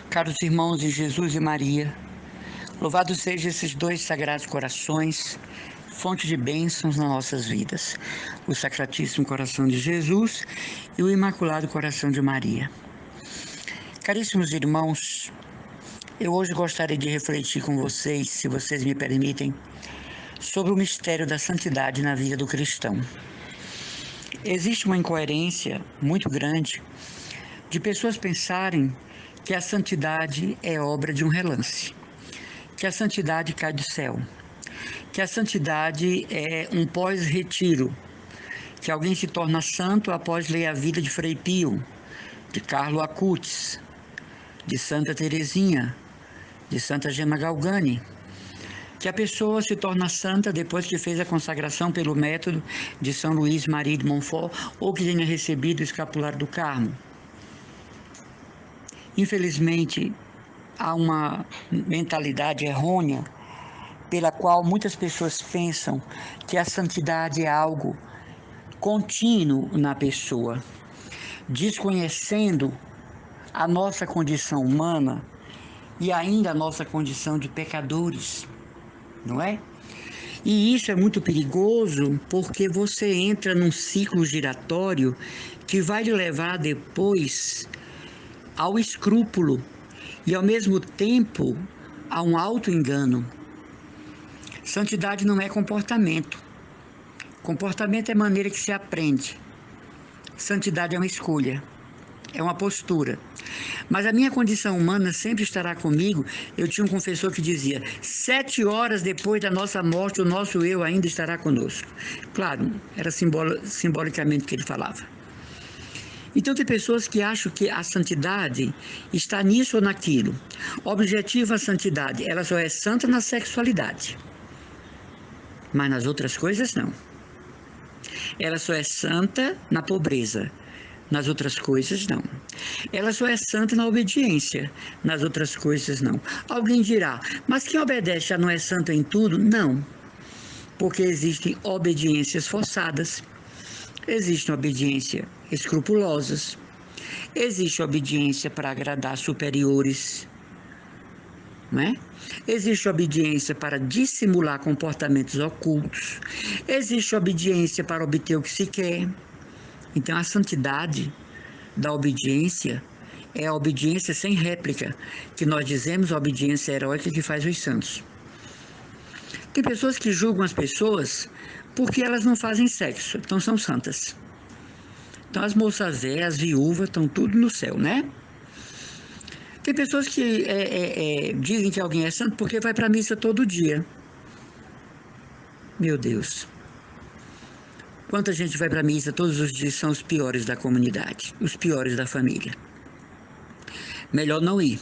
Caros irmãos de Jesus e Maria, louvados sejam esses dois sagrados corações, fonte de bênçãos nas nossas vidas, o Sacratíssimo Coração de Jesus e o Imaculado Coração de Maria. Caríssimos irmãos, eu hoje gostaria de refletir com vocês, se vocês me permitem, sobre o mistério da santidade na vida do cristão. Existe uma incoerência muito grande de pessoas pensarem que a santidade é obra de um relance, que a santidade cai do céu, que a santidade é um pós-retiro, que alguém se torna santo após ler a vida de Frei Pio, de Carlo Acutis, de Santa Teresinha, de Santa Gemma Galgani, que a pessoa se torna santa depois que fez a consagração pelo método de São Luís Maria de Montfort ou que tenha recebido o escapulário do Carmo. Infelizmente, há uma mentalidade errônea pela qual muitas pessoas pensam que a santidade é algo contínuo na pessoa, desconhecendo a nossa condição humana e ainda a nossa condição de pecadores, não é? E isso é muito perigoso porque você entra num ciclo giratório que vai lhe levar depois ao escrúpulo e ao mesmo tempo a um auto-engano. Santidade não é comportamento. Comportamento é maneira que se aprende. Santidade é uma escolha, é uma postura. Mas a minha condição humana sempre estará comigo. Eu tinha um confessor que dizia: 7 horas depois da nossa morte, o nosso eu ainda estará conosco. Claro, era simbolicamente o que ele falava. Então tem pessoas que acham que a santidade está nisso ou naquilo. Objetiva a santidade, ela só é santa na sexualidade, mas nas outras coisas não. Ela só é santa na pobreza, nas outras coisas não. Ela só é santa na obediência, nas outras coisas não. Alguém dirá: mas quem obedece já não é santo em tudo? Não, porque existem obediências forçadas, existe obediência escrupulosas, existe obediência para agradar superiores, não é? Existe obediência para dissimular comportamentos ocultos, existe obediência para obter o que se quer. Então a santidade da obediência é a obediência sem réplica, que nós dizemos a obediência heróica que faz os santos. Tem pessoas que julgam as pessoas porque elas não fazem sexo, então são santas. Então as moças velhas, as viúvas, estão tudo no céu, né? Tem pessoas que dizem que alguém é santo porque vai para a missa todo dia. Meu Deus. Quanta gente vai para a missa todos os dias são os piores da comunidade, os piores da família. Melhor não ir,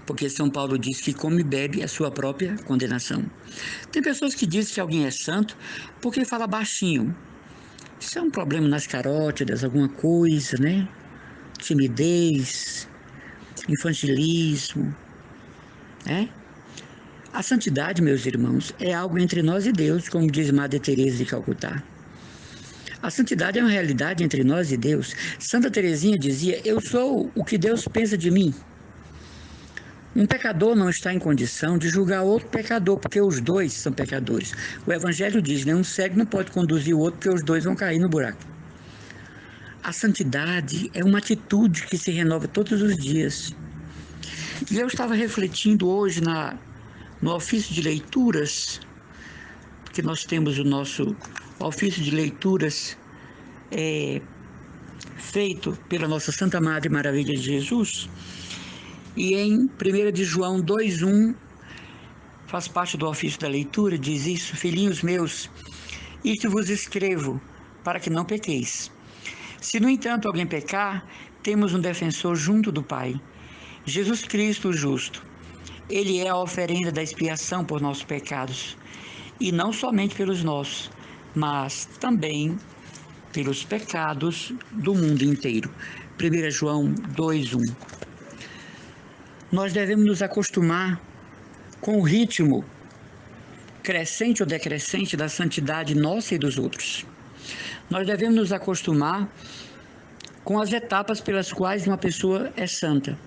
porque São Paulo diz que come e bebe a sua própria condenação. Tem pessoas que dizem que alguém é santo porque fala baixinho. Isso é um problema nas carótidas, alguma coisa, né? Timidez, infantilismo, né? A santidade, meus irmãos, é algo entre nós e Deus, como diz Madre Teresa de Calcutá. A santidade é uma realidade entre nós e Deus. Santa Teresinha dizia: eu sou o que Deus pensa de mim. Um pecador não está em condição de julgar outro pecador, porque os dois são pecadores. O Evangelho diz, né? Um cego não pode conduzir o outro, porque os dois vão cair no buraco. A santidade é uma atitude que se renova todos os dias. E eu estava refletindo hoje no ofício de leituras, porque nós temos o nosso ofício de leituras feito pela nossa Santa Madre Maravilha de Jesus. E em 1 de João 2,1, faz parte do ofício da leitura, diz isso: filhinhos meus, isto vos escrevo, para que não pequeis. Se, no entanto, alguém pecar, temos um defensor junto do Pai, Jesus Cristo o justo. Ele é a oferenda da expiação por nossos pecados, e não somente pelos nossos, mas também pelos pecados do mundo inteiro. 1 João 2,1. Nós devemos nos acostumar com o ritmo crescente ou decrescente da santidade nossa e dos outros. Nós devemos nos acostumar com as etapas pelas quais uma pessoa é santa.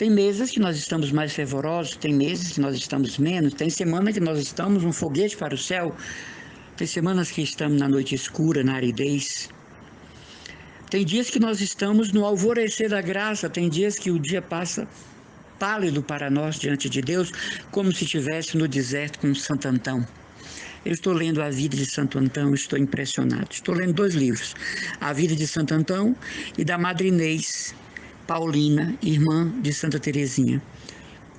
Tem meses que nós estamos mais fervorosos, tem meses que nós estamos menos, tem semana que nós estamos um foguete para o céu, tem semanas que estamos na noite escura, na aridez. Tem dias que nós estamos no alvorecer da graça, tem dias que o dia passa pálido para nós diante de Deus, como se estivesse no deserto com Santo Antão. Eu estou lendo a vida de Santo Antão, estou impressionado. Estou lendo 2 livros, a vida de Santo Antão e da Madre Inês Paulina, irmã de Santa Teresinha.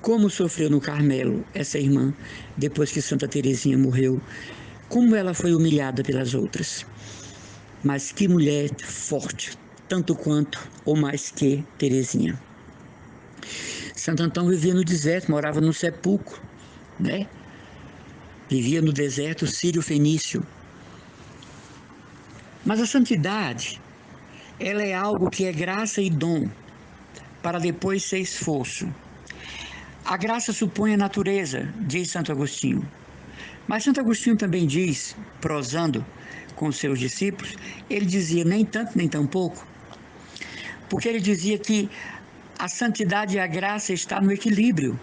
Como sofreu no Carmelo essa irmã, depois que Santa Teresinha morreu, como ela foi humilhada pelas outras. Mas que mulher forte, tanto quanto ou mais que Teresinha. Santo Antão vivia no deserto, morava no sepulcro, né? Vivia no deserto sírio-fenício. Mas a santidade, ela é algo que é graça e dom, para depois ser esforço. A graça supõe a natureza, diz Santo Agostinho. Mas Santo Agostinho também diz, prosando com seus discípulos, ele dizia nem tanto nem tão pouco, porque ele dizia que a santidade e a graça está no equilíbrio.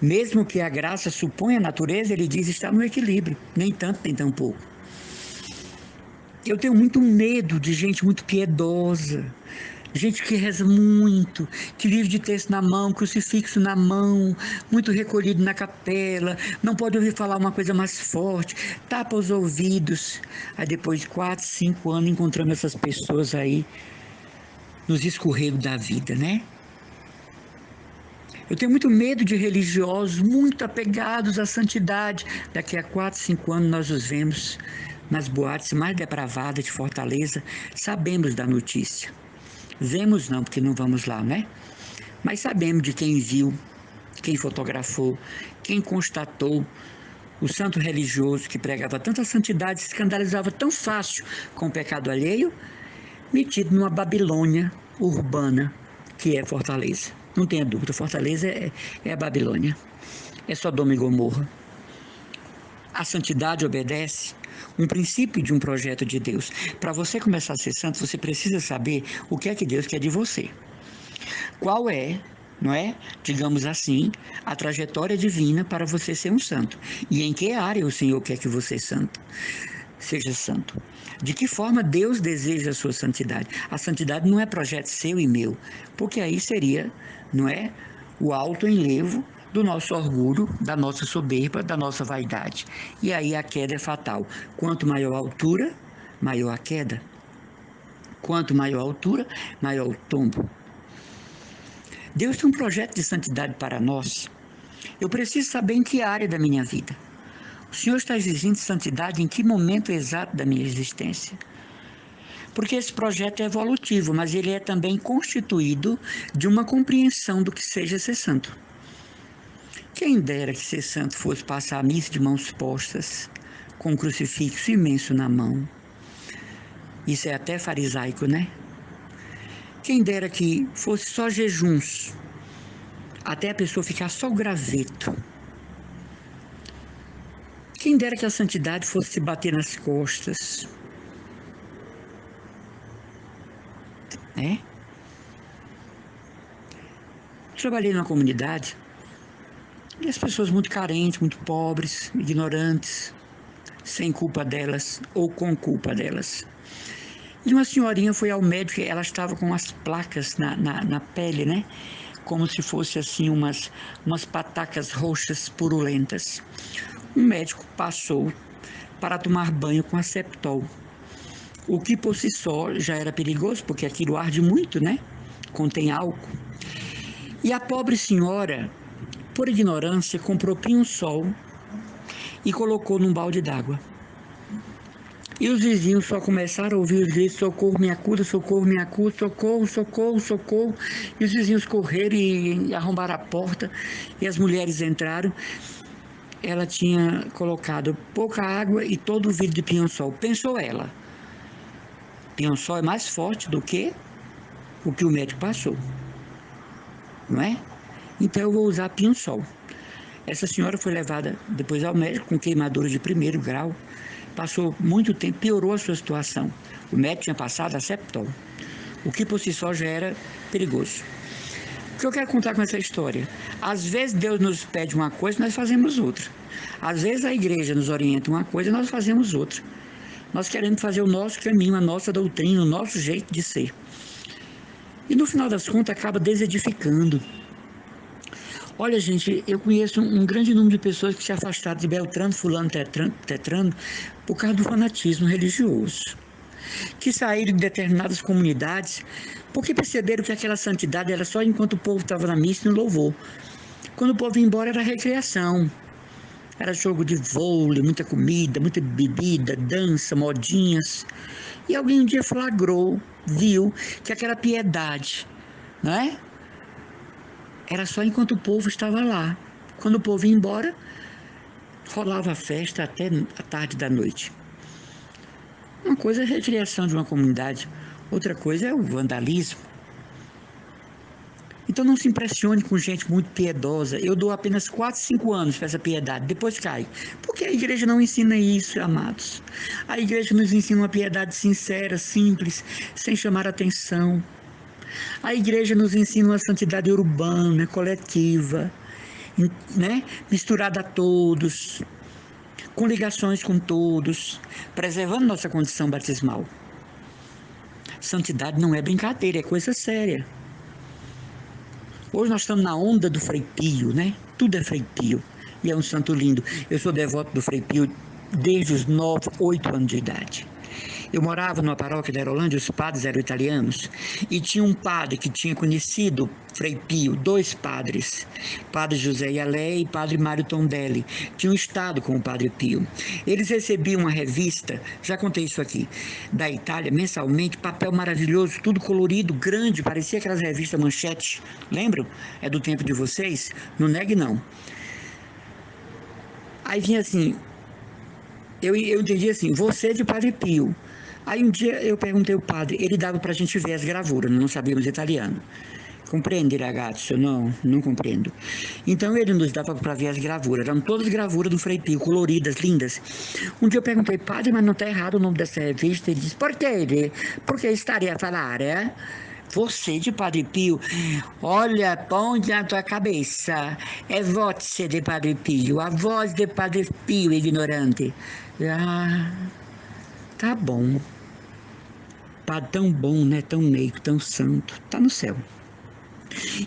Mesmo que a graça suponha a natureza, ele diz está no equilíbrio, nem tanto nem tão pouco. Eu tenho muito medo de gente muito piedosa, gente que reza muito, que livro de texto na mão, crucifixo na mão, muito recolhido na capela, não pode ouvir falar uma coisa mais forte, tapa os ouvidos. Aí depois de 4, 5 anos encontramos essas pessoas aí nos escorregos da vida, né? Eu tenho muito medo de religiosos muito apegados à santidade. Daqui a 4, 5 anos nós os vemos nas boates mais depravadas de Fortaleza, sabemos da notícia. Vemos não, porque não vamos lá, né? Mas sabemos de quem viu, quem fotografou, quem constatou. O santo religioso que pregava tanta santidade, se escandalizava tão fácil com o pecado alheio, metido numa Babilônia urbana, que é Fortaleza. Não tenha dúvida, Fortaleza é a Babilônia, é Sodoma e Gomorra. A santidade obedece um princípio de um projeto de Deus. Para você começar a ser santo, você precisa saber o que é que Deus quer de você. Qual é, não é, digamos assim, a trajetória divina para você ser um santo. E em que área o Senhor quer que você seja santo. De que forma Deus deseja a sua santidade. A santidade não é projeto seu e meu, porque aí seria, não é, o alto enlevo do nosso orgulho, da nossa soberba, da nossa vaidade. E aí a queda é fatal. Quanto maior a altura, maior a queda. Quanto maior a altura, maior o tombo. Deus tem um projeto de santidade para nós. Eu preciso saber em que área da minha vida. O Senhor está exigindo santidade em que momento exato da minha existência? Porque esse projeto é evolutivo, mas ele é também constituído de uma compreensão do que seja ser santo. Quem dera que ser santo fosse passar a missa de mãos postas, com um crucifixo imenso na mão. Isso é até farisaico, né? Quem dera que fosse só jejuns, até a pessoa ficar só o graveto. Quem dera que a santidade fosse se bater nas costas. É? Trabalhei numa comunidade e as pessoas muito carentes, muito pobres, ignorantes, sem culpa delas ou com culpa delas. E uma senhorinha foi ao médico, ela estava com umas placas na pele, né? Como se fosse assim umas patacas roxas purulentas. Um médico passou para tomar banho com Aceptol, o que por si só já era perigoso, porque aquilo arde muito, né? Contém álcool. E a pobre senhora, por ignorância, comprou pinho-sol e colocou num balde d'água. E os vizinhos só começaram a ouvir os gritos: socorro, me acuda, socorro, me acuda, socorro, socorro, socorro. E os vizinhos correram e arrombaram a porta, e as mulheres entraram. Ela tinha colocado pouca água e todo o vidro de pinho-sol. Pensou ela, pinho-sol é mais forte do que o que o médico passou, não é? Então eu vou usar pinho-sol. Essa senhora foi levada depois ao médico com queimadura de 1º grau. Passou muito tempo, piorou a sua situação. O médico tinha passado Aceptol, o que por si só já era perigoso. que eu quero contar com essa história? Às vezes Deus nos pede uma coisa, nós fazemos outra. Às vezes a igreja nos orienta uma coisa, nós fazemos outra. Nós queremos fazer o nosso caminho, a nossa doutrina, o nosso jeito de ser. E no final das contas acaba desedificando. Olha, gente, eu conheço um grande número de pessoas que se afastaram de Beltrano, Fulano, Tetrano, por causa do fanatismo religioso. Que saíram de determinadas comunidades porque perceberam que aquela santidade era só enquanto o povo estava na missa e no louvor. Quando o povo ia embora era recreação. Era jogo de vôlei, muita comida, muita bebida, dança, modinhas. E alguém um dia flagrou, viu que aquela piedade, não é? Era só enquanto o povo estava lá. Quando o povo ia embora, rolava a festa até a tarde da noite. Uma coisa é a recriação de uma comunidade, outra coisa é o vandalismo. Então não se impressione com gente muito piedosa. Eu dou apenas 4, 5 anos para essa piedade, depois cai. Porque a igreja não ensina isso, amados. A igreja nos ensina uma piedade sincera, simples, sem chamar atenção. A igreja nos ensina uma santidade urbana, coletiva, né? Misturada a todos, com ligações com todos, preservando nossa condição batismal. Santidade não é brincadeira, é coisa séria. Hoje nós estamos na onda do Frei Pio, né? Tudo é Frei Pio. E é um santo lindo. Eu sou devoto do Frei Pio desde os 9, 8 anos de idade. Eu morava numa paróquia da Aerolândia, os padres eram italianos, e tinha um padre que tinha conhecido Frei Pio, 2 padres, Padre José Ialé e Padre Mário Tondelli, tinham estado com o Padre Pio. Eles recebiam uma revista, já contei isso aqui, da Itália, mensalmente, papel maravilhoso, tudo colorido, grande, parecia aquelas revistas Manchete, lembram? É do tempo de vocês? Não negue não. Aí vinha assim, eu entendi assim, você de Padre Pio. Aí um dia eu perguntei ao padre, ele dava para a gente ver as gravuras, não sabíamos italiano. Compreende, ragazzo? Não compreendo. Então ele nos dava para ver as gravuras, eram todas gravuras do Frei Pio, coloridas, lindas. Um dia eu perguntei, padre, mas não está errado o nome dessa revista? Ele disse, por quê? Porque estaria a falar, é? Você de Padre Pio, olha, põe na tua cabeça, é voce de Padre Pio, a voz de Padre Pio, ignorante. Ah, tá bom. Padre tão bom, né? Tão meigo, tão santo, tá no céu.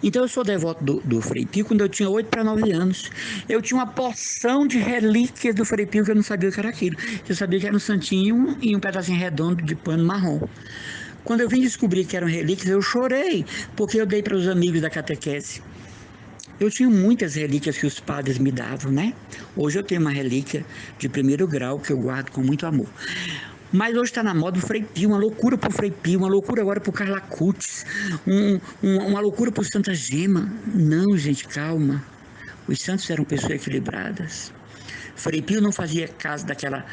Então eu sou devoto do Frei Pio quando eu tinha 8 para 9 anos. Eu tinha uma porção de relíquias do Frei Pio que eu não sabia o que era aquilo. Eu sabia que era um santinho e um pedacinho redondo de pano marrom. Quando eu vim descobrir que eram relíquias, eu chorei, porque eu dei para os amigos da catequese. Eu tinha muitas relíquias que os padres me davam, né? Hoje eu tenho uma relíquia de 1º grau que eu guardo com muito amor. Mas hoje está na moda o Frei Pio, uma loucura para o Frei Pio, uma loucura agora para o Carla Cutis, uma loucura para o Santa Gema. Não, gente, calma. Os santos eram pessoas equilibradas. Frei Pio não fazia caso daquela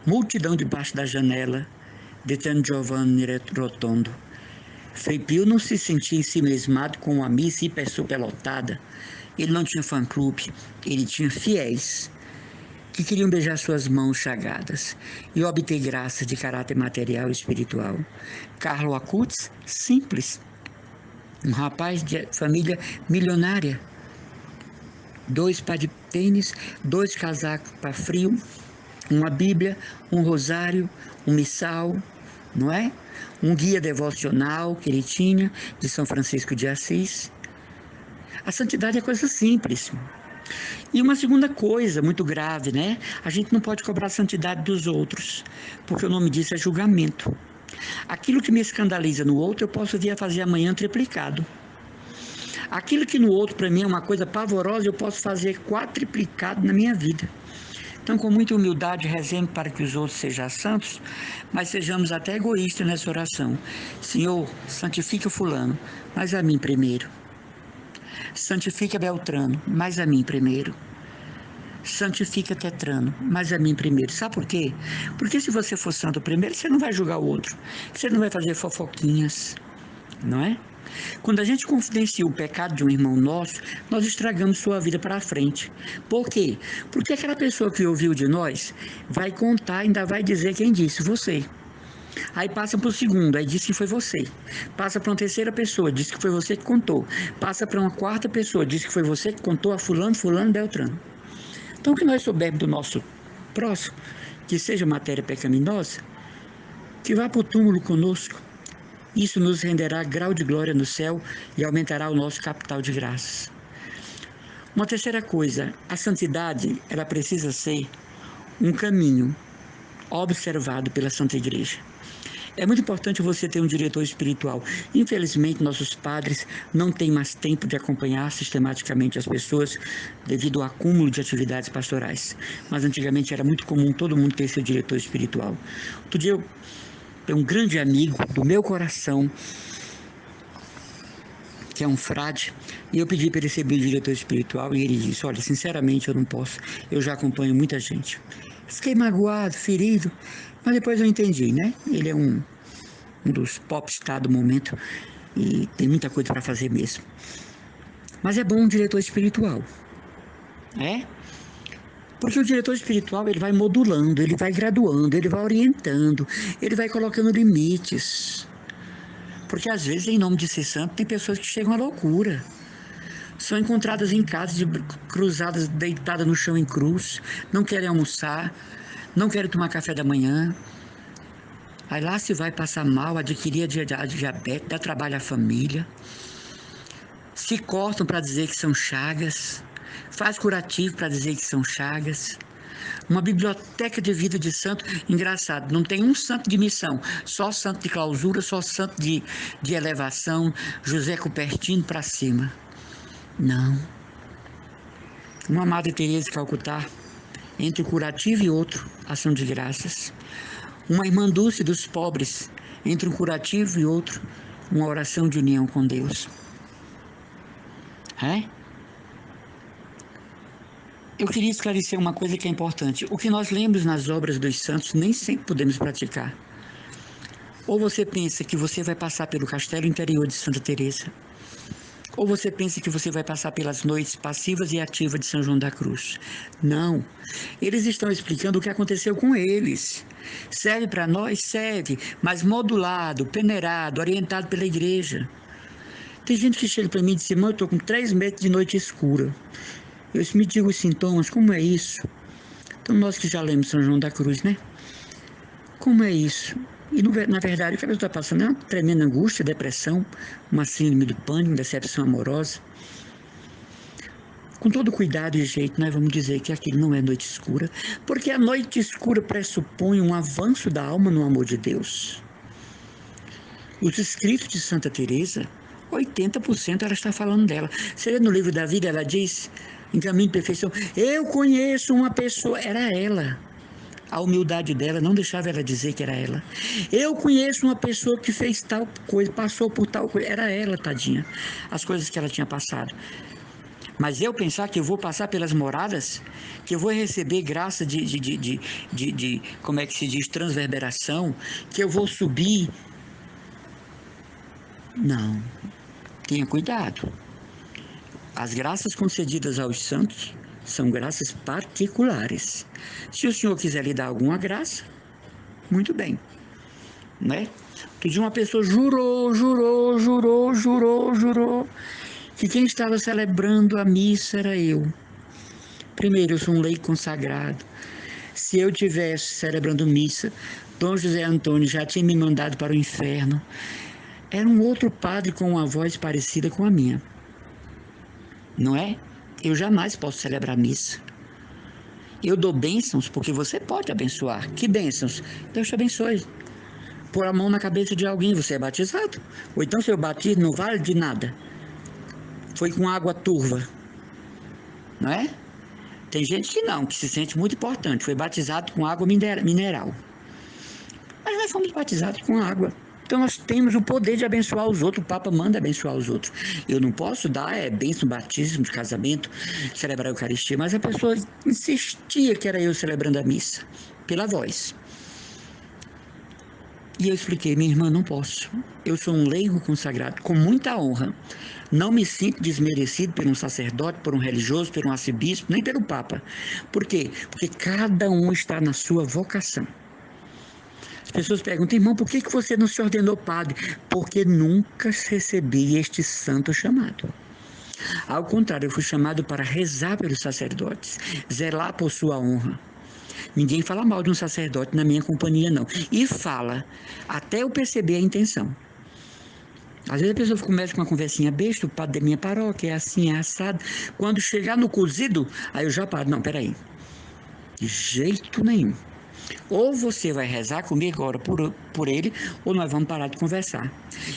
multidão debaixo da janela de San Giovanni Rotondo. Frei Pio não se sentia ensimesmado com a missa hipersuperlotada. Ele não tinha fã-clube, ele tinha fiéis que queriam beijar suas mãos chagadas e obter graça de caráter material e espiritual. Carlo Acutis, simples, um rapaz de família milionária, 2 pares de tênis, 2 casacos para frio, uma Bíblia, um rosário, um missal, não é? Um guia devocional que ele tinha, de São Francisco de Assis. A santidade é coisa simples. E uma segunda coisa muito grave, né? A gente não pode cobrar a santidade dos outros, porque o nome disso é julgamento. Aquilo que me escandaliza no outro, eu posso vir a fazer amanhã triplicado. Aquilo que no outro, para mim, é uma coisa pavorosa, eu posso fazer quadriplicado na minha vida. Então, com muita humildade, rezemos para que os outros sejam santos, mas sejamos até egoístas nessa oração. Senhor, santifica fulano, mas a mim primeiro. Santifica Beltrano, mas a mim primeiro. Santifica Tetrano, mas a mim primeiro. Sabe por quê? Porque se você for santo primeiro, você não vai julgar o outro. Você não vai fazer fofoquinhas, não é? Quando a gente confidencia o pecado de um irmão nosso, nós estragamos sua vida para frente. Por quê? Porque aquela pessoa que ouviu de nós vai contar, ainda vai dizer quem disse, você. Aí passa para o segundo, aí diz que foi você. Passa para uma terceira pessoa, diz que foi você que contou. Passa para uma quarta pessoa, diz que foi você que contou a fulano, fulano, Beltrano. Então, o que nós soubermos do nosso próximo, que seja matéria pecaminosa, que vá para o túmulo conosco. Isso nos renderá grau de glória no céu e aumentará o nosso capital de graças. Uma terceira coisa, a santidade, ela precisa ser um caminho observado pela Santa Igreja. É muito importante você ter um diretor espiritual. Infelizmente, nossos padres não têm mais tempo de acompanhar sistematicamente as pessoas devido ao acúmulo de atividades pastorais. Mas antigamente era muito comum todo mundo ter seu diretor espiritual. Outro dia eu tenho um grande amigo do meu coração, que é um frade, e eu pedi para ele ser meu diretor espiritual e ele disse: olha, sinceramente eu não posso, eu já acompanho muita gente. Fiquei magoado, ferido, mas depois eu entendi, né? Ele é um dos popstars do momento e tem muita coisa para fazer mesmo. Mas é bom um diretor espiritual, é? Porque o diretor espiritual ele vai modulando, ele vai graduando, ele vai orientando, ele vai colocando limites. Porque às vezes, em nome de ser santo, tem pessoas que chegam à loucura. São encontradas em casa, cruzadas, deitadas no chão em cruz, não querem almoçar, não querem tomar café da manhã. Aí lá se vai passar mal, adquirir a diabetes, dá trabalho à família. Se cortam para dizer que são chagas, faz curativo para dizer que são chagas. Uma biblioteca de vida de santo, engraçado, não tem um santo de missão, só santo de clausura, só santo de elevação, José Cupertino para cima. Não. Uma Madre Teresa de Calcutá, entre o curativo e outro, ação de graças. Uma Irmã Dulce dos pobres, entre um curativo e outro, uma oração de união com Deus. É? Eu queria esclarecer uma coisa que é importante. O que nós lemos nas obras dos santos nem sempre podemos praticar. Ou você pensa que você vai passar pelo castelo interior de Santa Teresa, ou você pensa que você vai passar pelas noites passivas e ativas de São João da Cruz. Não. Eles estão explicando o que aconteceu com eles. Serve para nós? Serve, mas modulado, peneirado, orientado pela igreja. Tem gente que chega para mim e diz: irmão, eu estou com 3 meses de noite escura. Eu me digo os sintomas, como é isso? Então nós que já lemos São João da Cruz, né? Como é isso? E na verdade o que a pessoa está passando é uma tremenda angústia, depressão, uma síndrome do pânico, decepção amorosa. Com todo cuidado e jeito, nós vamos dizer que aquilo não é noite escura, porque a noite escura pressupõe um avanço da alma no amor de Deus. Os escritos de Santa Teresa, 80% ela está falando dela. Você lê no livro da vida, ela diz, em Caminho de Perfeição, eu conheço uma pessoa, era ela. A humildade dela não deixava ela dizer que era ela. Eu conheço uma pessoa que fez tal coisa, passou por tal coisa, era ela, tadinha, as coisas que ela tinha passado. Mas eu pensar que eu vou passar pelas moradas, que eu vou receber graça de como é que se diz, transverberação, que eu vou subir. Não, tenha cuidado. As graças concedidas aos santos são graças particulares. Se o senhor quiser lhe dar alguma graça, muito bem, né? Outro dia uma pessoa jurou que quem estava celebrando a missa era eu. Primeiro, eu sou um leigo consagrado. Se eu tivesse celebrando missa, Dom José Antônio já tinha me mandado para o inferno. Era um outro padre com uma voz parecida com a minha. Não é? Eu jamais posso celebrar missa. Eu dou bênçãos porque você pode abençoar. Que bênçãos? Deus te abençoe. Pôr a mão na cabeça de alguém, você é batizado. Ou então seu batismo não vale de nada. Foi com água turva. Não é? Tem gente que não, que se sente muito importante. Foi batizado com água mineral. Mas nós fomos batizados com água. Então nós temos o poder de abençoar os outros. O Papa manda abençoar os outros. Eu não posso dar bênção, batismo, de casamento, celebrar a Eucaristia, mas a pessoa insistia que era eu celebrando a missa, pela voz. E eu expliquei: minha irmã, não posso. Eu sou um leigo consagrado, com muita honra. Não me sinto desmerecido por um sacerdote, por um religioso, por um arcebispo, nem pelo Papa. Por quê? Porque cada um está na sua vocação. As pessoas perguntam, irmão, por que você não se ordenou padre? Porque nunca recebi este santo chamado. Ao contrário, eu fui chamado para rezar pelos sacerdotes, zelar por sua honra. Ninguém fala mal de um sacerdote na minha companhia, não. E fala, até eu perceber a intenção. Às vezes a pessoa começa com uma conversinha besta, o padre da minha paróquia é assim, é assado. Quando chegar no cozido, aí eu já paro. Não, peraí. De jeito nenhum. Ou você vai rezar comigo agora por ele, ou nós vamos parar de conversar.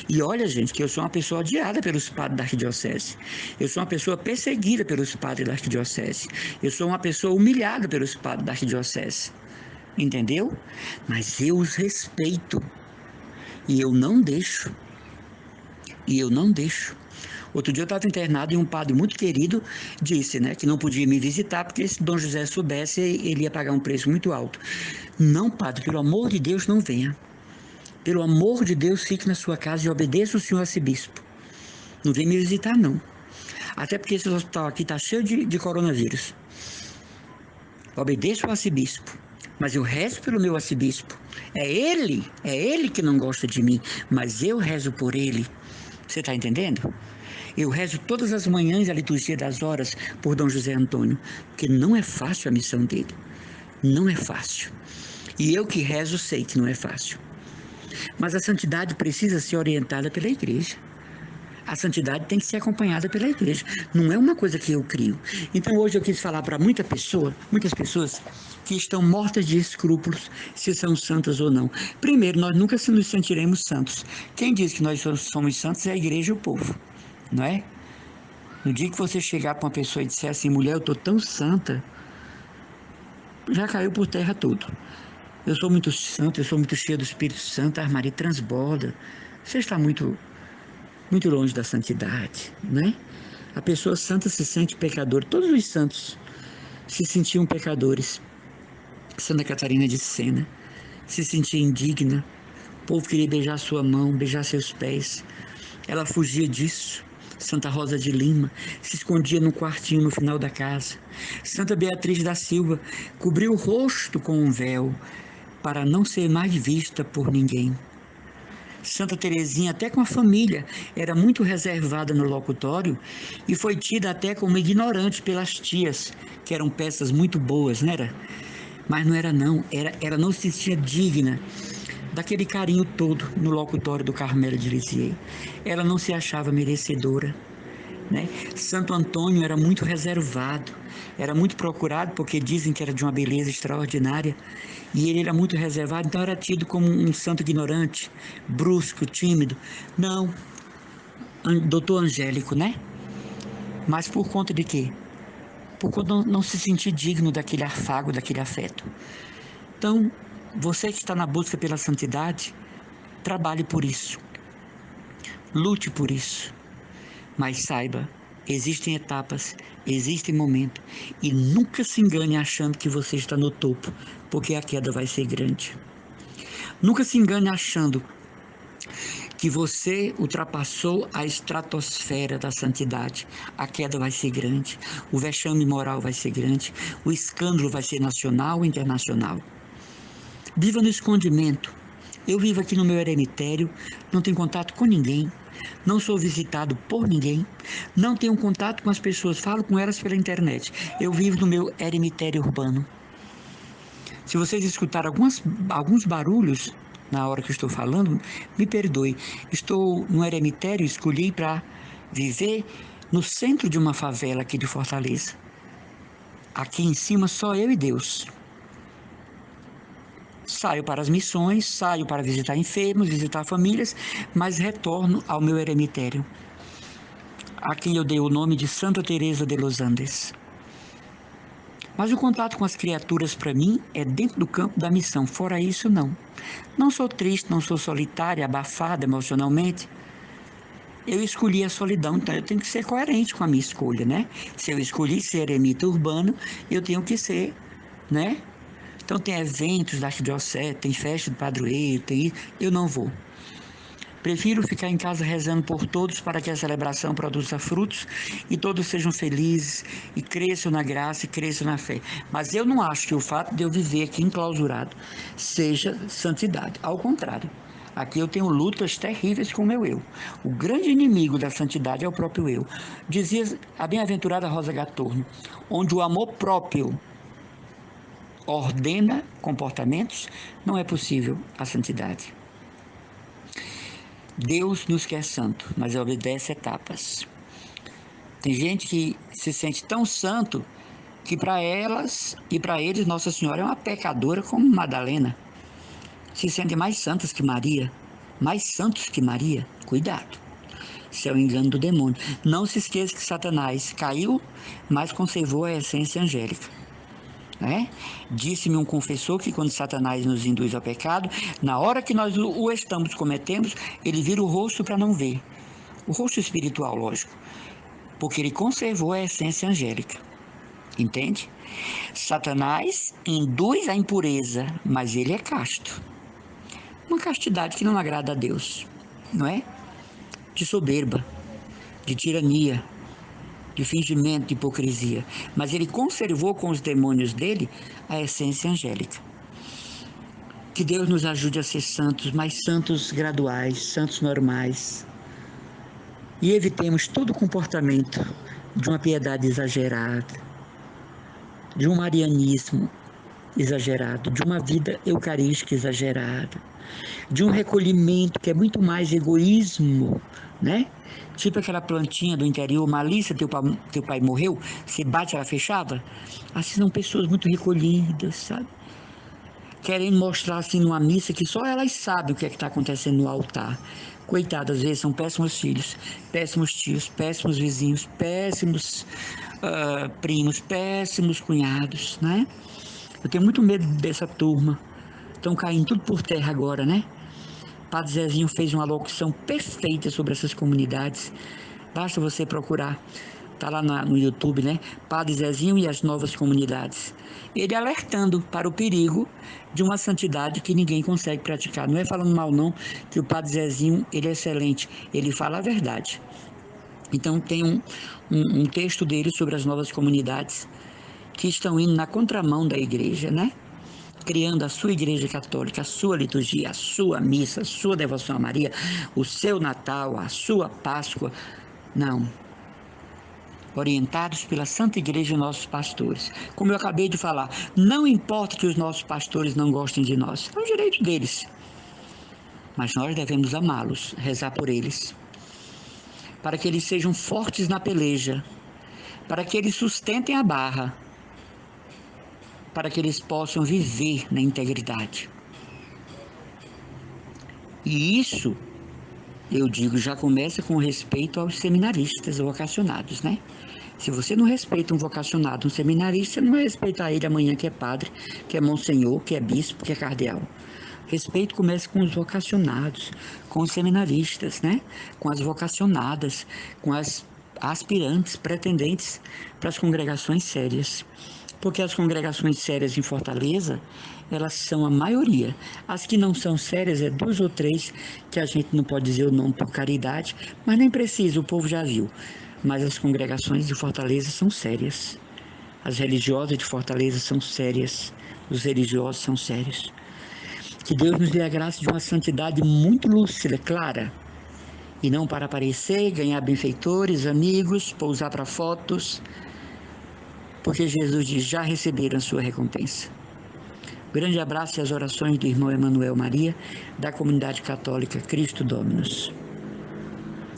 E olha, gente, que eu sou uma pessoa odiada pelos padres da arquidiocese. Eu sou uma pessoa perseguida pelos padres da arquidiocese. Eu sou uma pessoa humilhada pelos padres da arquidiocese. Entendeu? Mas eu os respeito. E eu não deixo. Outro dia eu estava internado e um padre muito querido disse, né, que não podia me visitar porque se Dom José soubesse, ele ia pagar um preço muito alto. Não, padre, pelo amor de Deus, não venha. Pelo amor de Deus, fique na sua casa e obedeça o senhor arcebispo. Não vem me visitar, não. Até porque esse hospital aqui está cheio de coronavírus. Obedeça o arcebispo. Mas eu rezo pelo meu arcebispo. É ele que não gosta de mim, mas eu rezo por ele. Você está entendendo? Eu rezo todas as manhãs a liturgia das horas por Dom José Antônio, porque não é fácil a missão dele. Não é fácil. E eu que rezo sei que não é fácil. Mas a santidade precisa ser orientada pela igreja. A santidade tem que ser acompanhada pela igreja. Não é uma coisa que eu crio. Então hoje eu quis falar para muitas pessoas que estão mortas de escrúpulos se são santas ou não. Primeiro, nós nunca nos sentiremos santos. Quem diz que nós somos santos é a igreja e o povo. Não é? No dia que você chegar para uma pessoa e disser assim, mulher, eu estou tão santa, já caiu por terra tudo. Eu sou muito santo, eu sou muito cheio do Espírito Santo, a armaria transborda. Você está muito longe da santidade, né? A pessoa santa se sente pecadora. Todos os santos se sentiam pecadores. Santa Catarina de Sena se sentia indigna. O povo queria beijar sua mão, beijar seus pés. Ela fugia disso. Santa Rosa de Lima se escondia num quartinho no final da casa. Santa Beatriz da Silva cobriu o rosto com um véu para não ser mais vista por ninguém. Santa Teresinha, até com a família, era muito reservada no locutório e foi tida até como ignorante pelas tias, que eram peças muito boas, não era? Mas não era não, ela não se sentia digna daquele carinho todo no locutório do Carmelo de Lisieux. Ela não se achava merecedora, né? Santo Antônio era muito reservado, era muito procurado porque dizem que era de uma beleza extraordinária e ele era muito reservado, então era tido como um santo ignorante, brusco, tímido. Não, doutor Angélico, né? Mas por conta de quê? Por conta de não se sentir digno daquele afago, daquele afeto. Então, você que está na busca pela santidade, trabalhe por isso, lute por isso, mas saiba, existem etapas, existem momentos, e nunca se engane achando que você está no topo, porque a queda vai ser grande. Nunca se engane achando que você ultrapassou a estratosfera da santidade. A queda vai ser grande, o vexame moral vai ser grande, o escândalo vai ser nacional e internacional. Viva no escondimento. Eu vivo aqui no meu eremitério, não tenho contato com ninguém, não sou visitado por ninguém, não tenho contato com as pessoas, falo com elas pela internet. Eu vivo no meu eremitério urbano. Se vocês escutarem alguns barulhos na hora que eu estou falando, me perdoe. Estou no eremitério, escolhi para viver no centro de uma favela aqui de Fortaleza. Aqui em cima só eu e Deus. Saio para as missões, saio para visitar enfermos, visitar famílias, mas retorno ao meu eremitério, a quem eu dei o nome de Santa Teresa de los Andes. Mas o contato com as criaturas para mim é dentro do campo da missão, fora isso não. Não sou triste, não sou solitária, abafada emocionalmente. Eu escolhi a solidão, então eu tenho que ser coerente com a minha escolha, né? Se eu escolhi ser eremita urbano, eu tenho que ser, né? Então tem eventos da arquidiocese, tem festa do padroeiro, tem isso, eu não vou. Prefiro ficar em casa rezando por todos para que a celebração produza frutos e todos sejam felizes e cresçam na graça e cresçam na fé. Mas eu não acho que o fato de eu viver aqui enclausurado seja santidade. Ao contrário, aqui eu tenho lutas terríveis com o meu eu. O grande inimigo da santidade é o próprio eu. Dizia a bem-aventurada Rosa Gatorno, onde o amor próprio ordena comportamentos, não é possível a santidade. Deus nos quer santo, mas obedece etapas. Tem gente que se sente tão santo que para elas e para eles Nossa Senhora é uma pecadora como Madalena. Se sentem mais santas que Maria, mais santos que Maria. Cuidado, isso é o engano do demônio. Não se esqueça que Satanás caiu, mas conservou a essência angélica. Disse-me um confessor que quando Satanás nos induz ao pecado, na hora que nós o estamos cometendo, ele vira o rosto para não ver. O rosto espiritual, lógico, porque ele conservou a essência angélica. Entende? Satanás induz a impureza, mas ele é casto. Uma castidade que não agrada a Deus, não é? De soberba, de tirania, de fingimento, de hipocrisia, mas ele conservou com os demônios dele a essência angélica. Que Deus nos ajude a ser santos, mas santos graduais, santos normais, e evitemos todo comportamento de uma piedade exagerada, de um marianismo exagerado, de uma vida eucarística exagerada, de um recolhimento que é muito mais egoísmo, né? Tipo aquela plantinha do interior, Malícia, teu pai morreu, você bate, ela fechava. Assim são pessoas muito recolhidas, sabe? Querendo mostrar assim numa missa que só elas sabem o que é que está acontecendo no altar. Coitadas, às vezes são péssimos filhos, péssimos tios, péssimos vizinhos, péssimos primos, péssimos cunhados, né? Eu tenho muito medo dessa turma. Estão caindo tudo por terra agora, né? Padre Zezinho fez uma locução perfeita sobre essas comunidades. Basta você procurar. Está lá no YouTube, né? Padre Zezinho e as novas comunidades. Ele alertando para o perigo de uma santidade que ninguém consegue praticar. Não é falando mal, não, que o Padre Zezinho, ele é excelente. Ele fala a verdade. Então tem um texto dele sobre as novas comunidades que estão indo na contramão da igreja, né? Criando a sua igreja católica, a sua liturgia, a sua missa, a sua devoção a Maria, o seu Natal, a sua Páscoa. Não. Orientados pela Santa Igreja e nossos pastores. Como eu acabei de falar, não importa que os nossos pastores não gostem de nós, é o direito deles. Mas nós devemos amá-los, rezar por eles, para que eles sejam fortes na peleja, para que eles sustentem a barra, para que eles possam viver na integridade. E isso, eu digo, já começa com respeito aos seminaristas vocacionados, né? Se você não respeita um vocacionado, um seminarista, você não vai respeitar ele amanhã que é padre, que é monsenhor, que é bispo, que é cardeal. Respeito começa com os vocacionados, com os seminaristas, né? Com as vocacionadas, com as aspirantes, pretendentes para as congregações sérias. Porque as congregações sérias em Fortaleza, elas são a maioria. As que não são sérias é 2 ou 3, que a gente não pode dizer o nome por caridade, mas nem precisa, o povo já viu. Mas as congregações de Fortaleza são sérias. As religiosas de Fortaleza são sérias. Os religiosos são sérios. Que Deus nos dê a graça de uma santidade muito lúcida, clara. E não para aparecer, ganhar benfeitores, amigos, pousar para fotos. Porque Jesus diz, já receberam a sua recompensa. Grande abraço e as orações do irmão Emanuel Maria, da comunidade católica Cristo Dominus.